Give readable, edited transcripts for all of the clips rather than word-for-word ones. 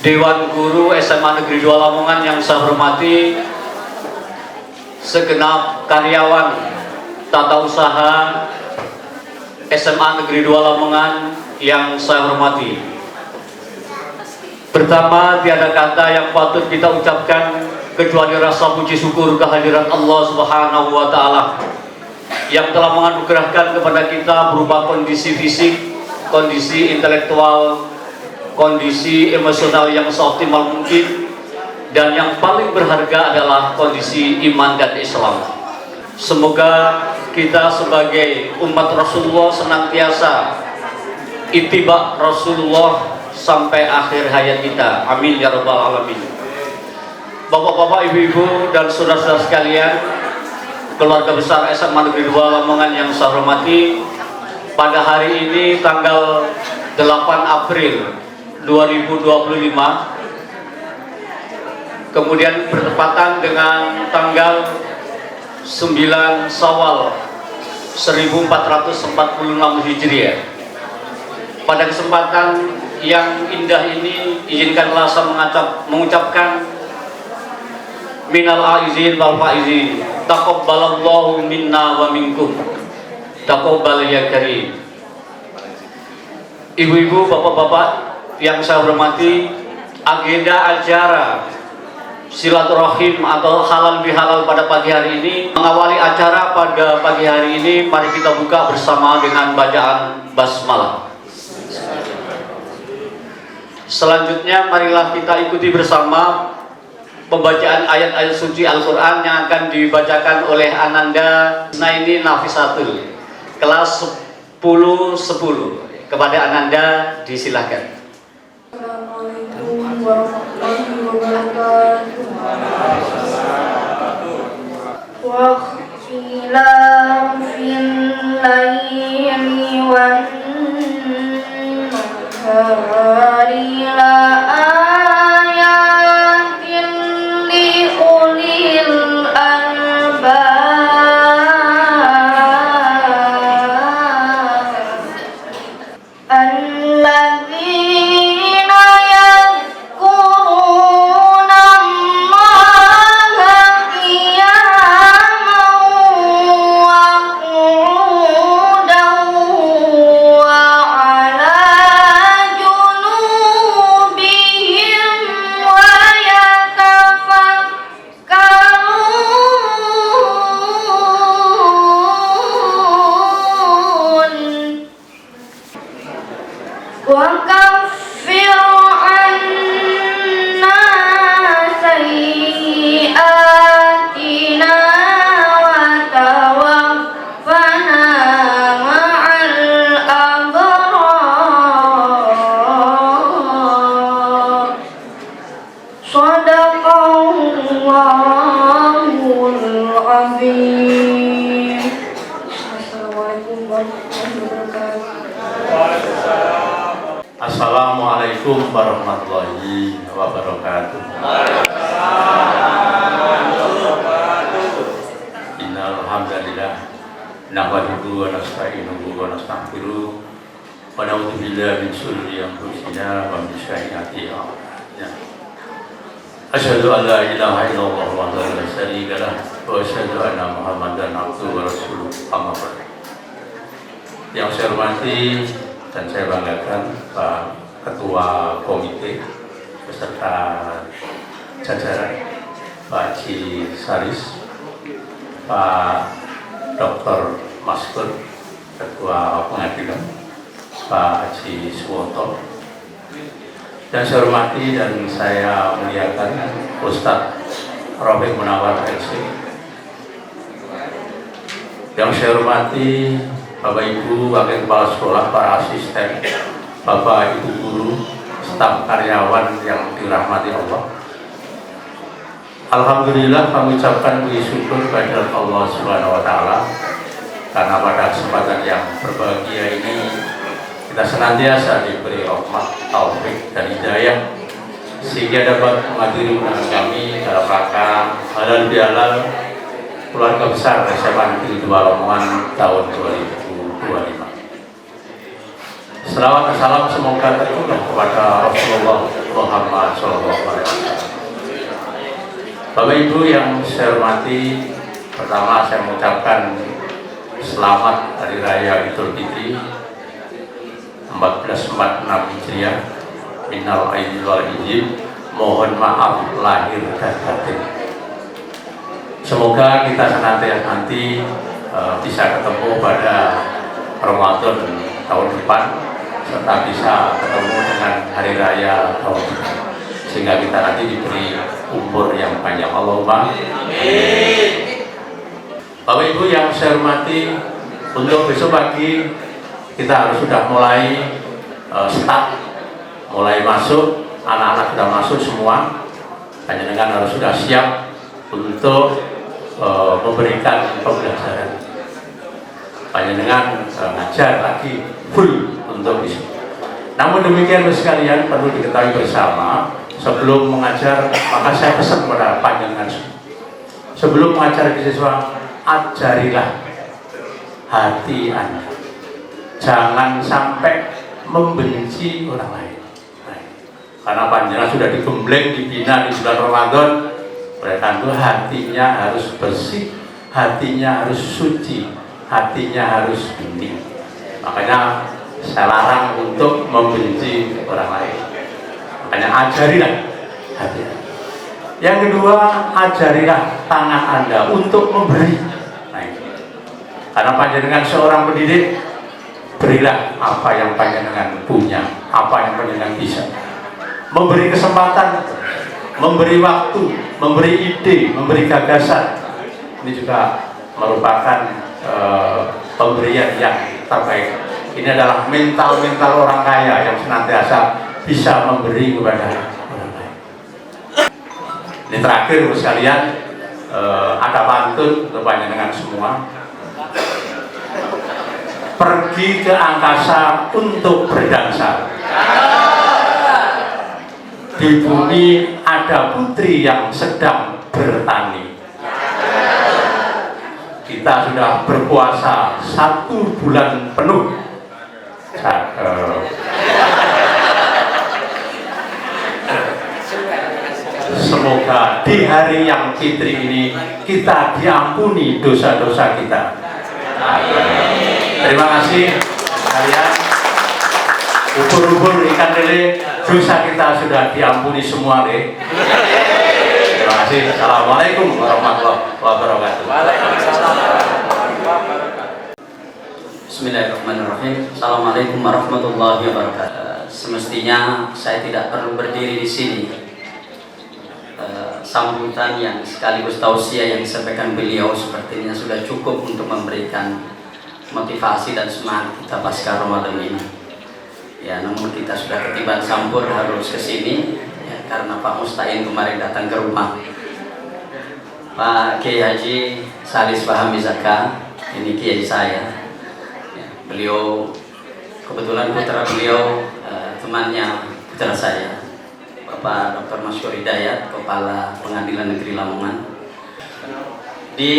Dewan Guru SMA Negeri 2 Lamongan yang saya hormati, segenap karyawan tata usaha SMA Negeri 2 Lamongan yang saya hormati. Pertama, tiada kata yang patut kita ucapkan kecuali rasa puji syukur kehadiran Allah Subhanahu wa Ta'ala yang telah menganugerahkan kepada kita berupa kondisi fisik, kondisi intelektual, kondisi emosional yang seoptimal mungkin, dan yang paling berharga adalah kondisi iman dan Islam. Semoga kita sebagai umat Rasulullah senantiasa ittiba Rasulullah sampai akhir hayat kita. Amin ya rabbal alamin. Bapak-bapak, ibu-ibu, dan saudara-saudara sekalian, keluarga besar SMA Negeri 2 Lamongan yang saya hormati, pada hari ini tanggal 8 April 2025, kemudian bertepatan dengan tanggal 9 Syawal 1446 Hijriah. Pada kesempatan yang indah ini, izinkanlah saya mengucapkan minal aizin wal faizin, taqabbalallahu minna wa minkum, taqabbal ya karim. Ibu-ibu, bapak-bapak yang saya hormati, agenda acara silaturahim atau halal bihalal pada pagi hari ini, mengawali acara pada pagi hari ini, mari kita buka bersama dengan bacaan basmalah. Selanjutnya marilah kita ikuti bersama pembacaan ayat-ayat suci Al-Quran yang akan dibacakan oleh Ananda Naini Nafisatul, kelas 10-10. Kepada Ananda disilahkan. Assalamualaikum warahmatullahi wabarakatuh. Wakhtilafil laili wan nahari la ayatin li ulil albab. Assalamualaikum warahmatullahi wabarakatuh. Innal hamdalillah nahmaduhu wa nasta'inuhu wa nastaghfiruh wa na'udzu billahi min shururi anfusina wa min sayyiati a'malina. Asyhadu an la ilaha illallah wahdahu la syarika lah wa asyhadu anna Muhammadan abduhu wa rasuluh. Amma ba'du. Yang saya hormati dan saya banggakan Pak Ketua Komite beserta jajaran, Pak Haji Saris, Pak Dr. Maskur, Ketua Pengadilan, Pak Haji Suwoto, dan saya hormati dan saya muliakan Ustadz Rafiq Munawar LC. Yang saya hormati Bapak Ibu, Wakil Kepala Sekolah, para asisten, Bapak Ibu guru, staf karyawan yang dirahmati Allah. Alhamdulillah kami ucapkan puji syukur kepada Allah Subhanahu wa Ta'ala karena pada kesempatan yang berbahagia ini kita senantiasa diberi rahmat, taufik dan hidayah sehingga dapat menghadiri undangan kami dalam rangka halal bihalal keluarga besar SMA Negeri 2 Lamongan tahun 2025. Selawat dan salam semoga tercurah kepada Rasulullah Muhammad Sallallahu Alaihi Wasallam. Bapak Ibu yang saya hormati, pertama saya mengucapkan selamat Hari Raya Idul Fitri 1446 Hijriah. Minal aidin wal izin, mohon maaf lahir dan batin. Semoga kita senantiasa nanti bisa ketemu pada Ramadan tahun depan, serta bisa ketemu dengan Hari Raya tahun depan, sehingga kita nanti diberi umur yang panjang. Allahumma amin. Bapak Ibu yang saya hormati, untuk besok pagi kita harus sudah mulai start, mulai masuk, anak-anak sudah masuk semua. Panjenengan harus sudah siap untuk memberikan pembelajaran. Panjenengan ngajar lagi full untuk itu. Namun demikian sekalian, perlu diketahui bersama, sebelum mengajar, maka saya pesan kepada panjenengan, sebelum mengajar siswa, ajarilah hati Anda. Jangan sampai membenci orang lain. Karena panjenengan sudah digembleng, dibina di bulan Ramadan, oleh karena itu hatinya harus bersih, hatinya harus suci, hatinya harus bening. Makanya saya larang untuk membenci orang lain. Makanya ajarilah hati. Yang kedua, ajarilah tangan Anda untuk memberi. Karena panjenengan seorang pendidik, berilah apa yang panjenengan punya, apa yang panjenengan bisa. Memberi kesempatan, memberi waktu, memberi ide, memberi gagasan. Ini juga merupakan pemberian yang terbaik. Ini adalah mental orang kaya yang senantiasa bisa memberi kepada orang lain. Ini terakhir sekalian, ada pantun untuk panjenengan semua. Pergi ke angkasa untuk berdansa. Di bumi ada putri yang sedang bertani. Kita sudah berpuasa 1 bulan penuh. Semoga di hari yang fitri ini kita diampuni dosa-dosa kita. Terima kasih kalian. Ubur-ubur ikan lele, dosa kita sudah diampuni semua deh. Terima kasih. Assalamualaikum warahmatullahi wabarakatuh. Bismillahirrahmanirrahim. Assalamualaikum warahmatullahi wabarakatuh. Semestinya saya tidak perlu berdiri di sini. Sambutan yang sekaligus tausiah yang disampaikan beliau sepertinya sudah cukup untuk memberikan motivasi dan semangat kita pasca Ramadan ini. Ya, namun kita sudah ketiban sampur harus ke sini ya, karena Pak Mustain kemarin datang ke rumah. Pak Kiai Haji Salis Fahmi Zaka, ini kiai saya. Ya, beliau kebetulan putra beliau temannya putra saya, Bapak Dr. Masyur Hidayat, Kepala Pengadilan Negeri Lamongan. Di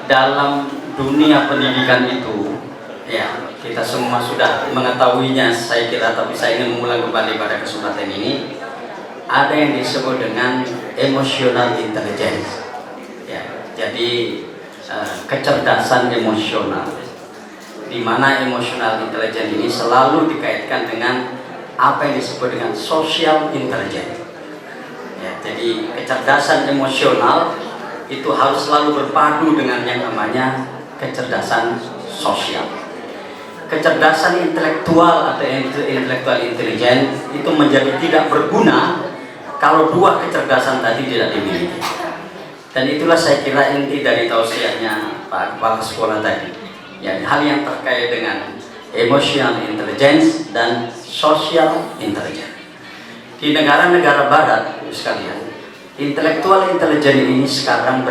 dalam dunia pendidikan itu, ya kita semua sudah mengetahuinya saya kira, tapi saya ingin mengulang kembali pada kesempatan ini. Ada yang disebut dengan emotional intelligence. Ya, jadi kecerdasan emosional, di mana emotional intelligence ini selalu dikaitkan dengan apa yang disebut dengan social intelligence. Ya, jadi kecerdasan emosional itu harus selalu berpadu dengan yang namanya kecerdasan sosial. Kecerdasan intelektual atau intellectual intelligence itu menjadi tidak berguna kalau dua kecerdasan tadi tidak dimiliki. Dan itulah saya kira inti dari tausiahnya Pak Kepala Sekolah tadi. Ya, hal yang terkait dengan emotional intelligence dan social intelligence. Di negara-negara barat sekalian, intellectual intelligence ini sekarang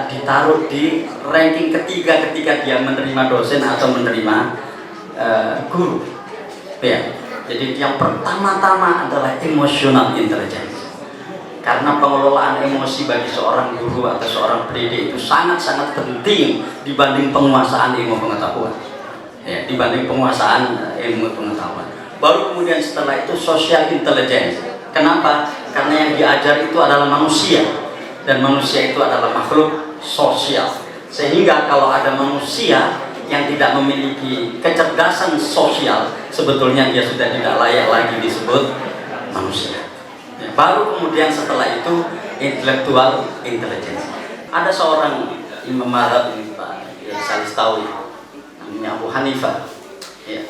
ditaruh di ranking ketiga ketika dia menerima dosen atau menerima guru. Ya, jadi yang pertama-tama adalah emotional intelligence. Karena pengelolaan emosi bagi seorang guru atau seorang pendidik itu sangat-sangat penting dibanding penguasaan ilmu pengetahuan. Ya, dibanding penguasaan ilmu pengetahuan. Baru kemudian setelah itu social intelligence. Kenapa? Karena yang diajar itu adalah manusia, dan manusia itu adalah makhluk sosial. Sehingga kalau ada manusia yang tidak memiliki kecerdasan sosial, sebetulnya dia sudah tidak layak lagi disebut manusia. Ya, baru kemudian setelah itu intelektual intelligence. Ada seorang imam mazhab ini Pak Salistawi, namanya Abu Hanifah. Ya.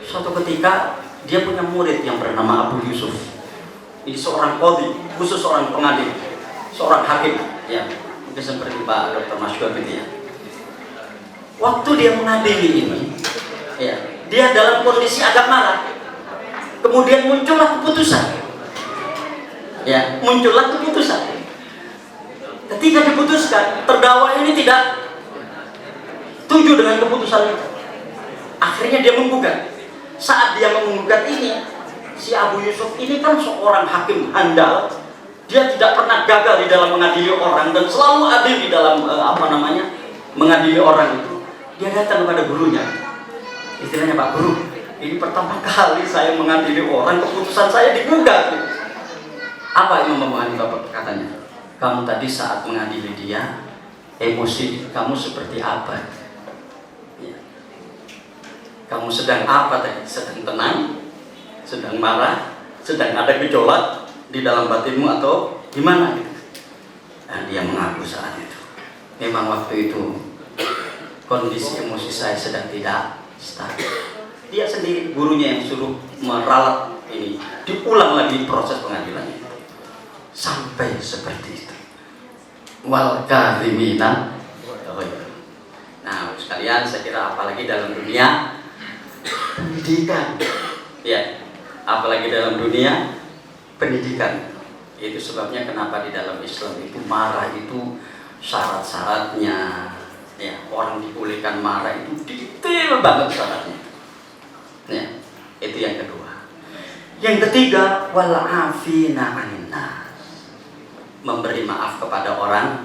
Suatu ketika dia punya murid yang bernama Abu Yusuf. Ini seorang qadhi, khusus seorang pengadil, seorang hakim. Ya, mungkin seperti Pak Dr. Masyhur gitu ya. Waktu dia mengadili ini, ya, dia dalam kondisi agak marah. Kemudian muncullah keputusan. Ya, muncullah keputusan. Ketika diputuskan, terdakwa ini tidak setuju dengan keputusan itu. Akhirnya dia menggugat. Saat dia menggugat ini, si Abu Yusuf ini kan seorang hakim handal. Dia tidak pernah gagal di dalam mengadili orang dan selalu adil di dalam mengadili orang itu. Dia datang kepada gurunya. Istilahnya, Pak Guru, ini pertama kali saya mengadili orang, keputusan saya digugat. Apa Imam Abu Hanifah katanya? Kamu tadi saat mengadili dia, emosi kamu seperti apa? Ya. Kamu sedang apa tadi? Sedang tenang? Sedang marah? Sedang ada gejolak di dalam batinmu atau gimana? Nah, dia mengaku saat itu. Memang waktu itu kondisi emosi saya sedang tidak stabil. Dia sendiri, gurunya yang suruh meralat ini, diulang lagi proses pengadilannya. Sampai seperti itu. Wal kadhimina. Nah, sekalian, saya kira apalagi dalam dunia pendidikan, ya, apalagi dalam dunia pendidikan. Itu sebabnya kenapa di dalam Islam itu marah itu syarat-syaratnya, ya, orang dibolehkan marah itu detail banget syaratnya. Ya, itu yang kedua. Yang ketiga, wal afina 'anil nas. Memberi maaf kepada orang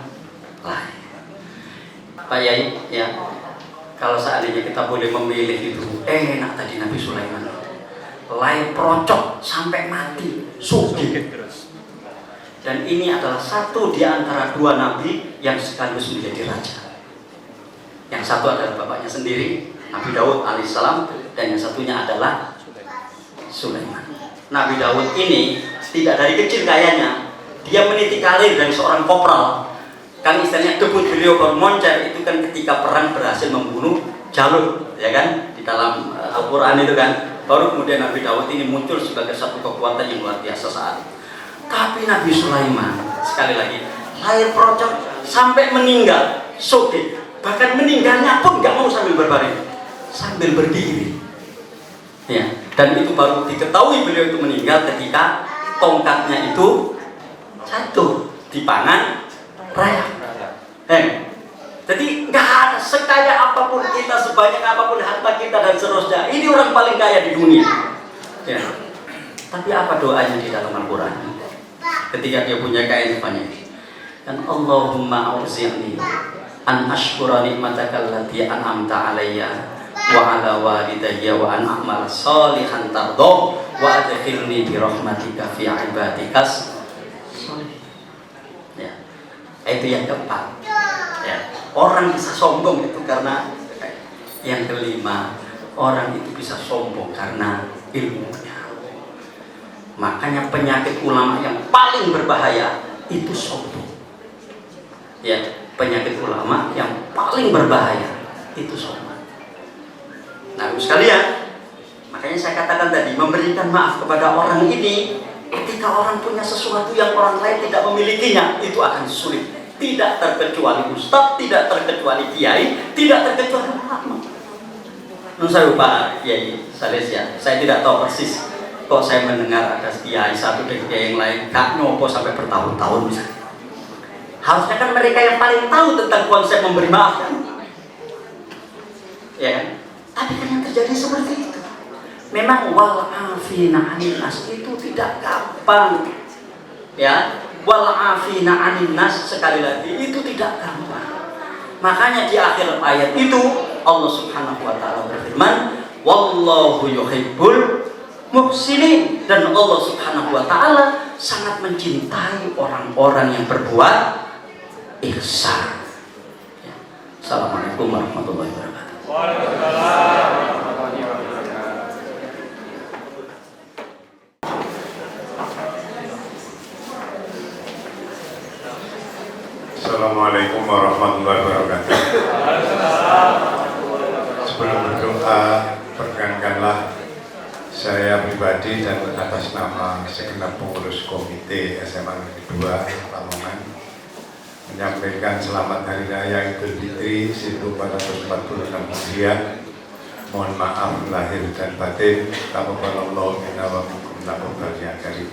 lain. Pak Yai, ya, kalau seandainya kita boleh memilih itu, enak tadi Nabi Sulaiman. Lain procok sampai mati, sugih. Dan ini adalah satu di antara dua nabi yang sekaligus menjadi raja. Yang satu adalah bapaknya sendiri, Nabi Daud alaihissalam, dan yang satunya adalah Sulaiman. Nabi Daud ini tidak dari kecil kayanya. Dia meniti karir dari seorang kopral. Kan istilahnya debut beliau baru moncer itu kan ketika perang berhasil membunuh Jalut, ya kan, di dalam Al-Quran itu kan. Baru kemudian Nabi Daud ini muncul sebagai satu kekuatan yang luar biasa saat itu. Tapi Nabi Sulaiman sekali lagi lahir procok sampai meninggal, soge. Bahkan meninggalnya pun nggak mau sambil berbaring, sambil berdiri. Ya, dan itu baru diketahui beliau itu meninggal ketika tongkatnya itu jatuh di pangan raya. Jadi nggak ada, sekaya apapun kita, sebanyak apapun harta kita dan seterusnya, ini orang paling kaya di dunia. Ya. Tapi apa doanya di dalam Al-Quran? Ketika dia punya kekayaan sebanyak ini, dan Allahumma auzi'ni an ashkura nikmataka allati an'amta alayya wa ala walidayya wa an a'mala shalihan tardah wa adkhilni bi rahmatika fi ibadikas. Ya. Itu yang keempat. Ya. Orang bisa sombong itu karena, yang kelima, orang itu bisa sombong karena ilmunya. Makanya penyakit ulama yang paling berbahaya itu sombong. Ya, penyakit ulama yang paling berbahaya itu sombong. Nah, sekalian, makanya saya katakan tadi, memberikan maaf kepada orang ini ketika orang punya sesuatu yang orang lain tidak memilikinya, itu akan sulit. Tidak terkecuali ustadz, tidak terkecuali kiai, tidak terkecuali ulama. Menurut saya Pak Kiai Salesya, saya tidak tahu persis. Kok saya mendengar ada kiai satu dan kiai yang lain gak nyopo sampai bertahun-tahun misalnya. Harusnya kan mereka yang paling tahu tentang konsep memberi maaf kan? Ya kan? Tapi kan yang terjadi seperti itu. Memang wal afina 'anil nas itu tidak gampang. Ya, wal afina 'anil nas sekali lagi itu tidak gampang. Makanya di akhir ayat itu Allah Subhanahu wa taala berfirman, wallahu yuhibbul muhsinin, dan Allah Subhanahu wa taala sangat mencintai orang-orang yang berbuat ihsan. Ya. Assalamualaikum warahmatullahi wabarakatuh. Assalamualaikum warahmatullahi wabarakatuh. Sebelum berdoa, perkenankanlah saya pribadi dan atas nama segenap pengurus komite SMA Negeri 2 Lamongan menyampaikan selamat Hari Raya Idul Fitri 1446 Hijriah. Mohon maaf lahir dan batin. Taqabbalallahu minna wa minkum taqabbal ya karim.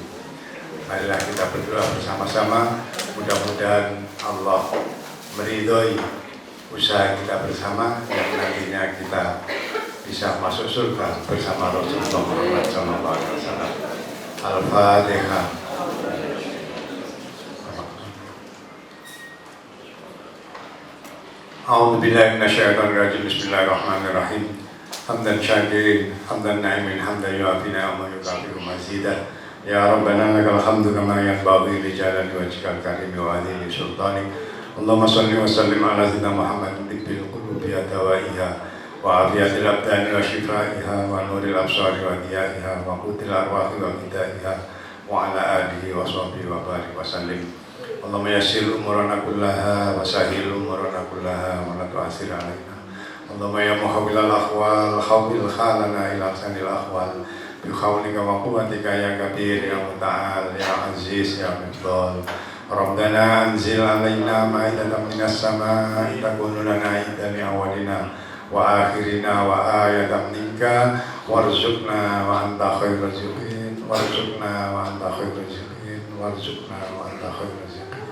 Marilah kita berdoa bersama-sama. Mudah-mudahan Allah meridhoi usaha kita bersama yang nantinya kita bisa masuk surga bersama Rasulullah Muhammad SAW. Al-Fatihah. A'udzu billahi minasyaitonir rajim. Bismillahirrahmanirrahim. Hamdan syakirin, hamdan na'imin, hamdan yu'afi ni'amahu wa yukafi'u mazidah. Ya Rabbana lakal hamdu kama yanbaghi li jalali wajhikal karim wa 'azimi sultanik. Allahumma shalli wa sallim ala sayyidina Muhammadin tibbil qulubi wa dawaiha wa afiyatil abdani wa shifaiha wa nuril absari wa diyaiha wa qutil arwahi wa hidaiha wa ala alihi wa sahbihi wa barik wa sallim. Allahumma yassir umurana kullaha wa sahhil umurana kullaha wa la tu'assir alaina. Allahumma ya muhawwilal ahwal hawwil halana ila ahsanil ahwal bi hawlika wa quwwatika ya kabir ya muta'al ya aziz ya mutawal. Rabbana anzil alaina ma'idatan minas sama'i takunu lana idan li awwalina wa akhirina wa ayatan minka warzuqna wa anta khairur raziqin warzuqna wa anta khairur raziqin warzuqna wa anta khairur raziqin.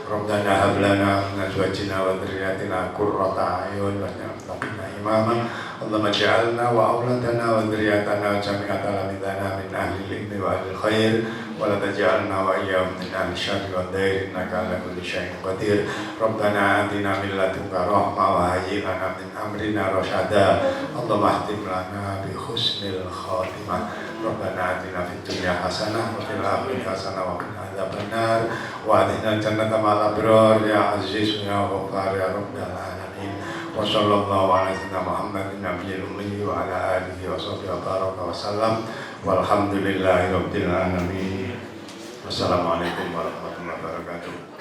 Rabbana hab lana min azwajina wa dhurriyyatina qurrata a'yun waj'alna imama. Allahumma ij'alna wa auladana wa dhurriyyatana jami'atan lamidana min ahli ilmi wa ahli khair wa la taj'alna wa iyyahum min ahli syarri wa dair innaka ala kulli syai'in qadir. Rabbana atina min ladunka rahmah wa hayyi lana min amrina rasyada. Allahumma ihtim lana bi husnil khatimah. Rabbana atina fid dunya hasanah wa fil akhirati hasanah wa qina adzabannar wa adkhilna jannata ma'al abrar ya aziz ya ghaffar ya rabbal alamin. Wa sallallahu ala sayyidina Muhammadin nabiyil ummi wa ala alihi wa sahbihi wa baraka wa sallam. Walhamdulillahi rabbil alamin. Wassalamualaikum warahmatullahi wabarakatuh.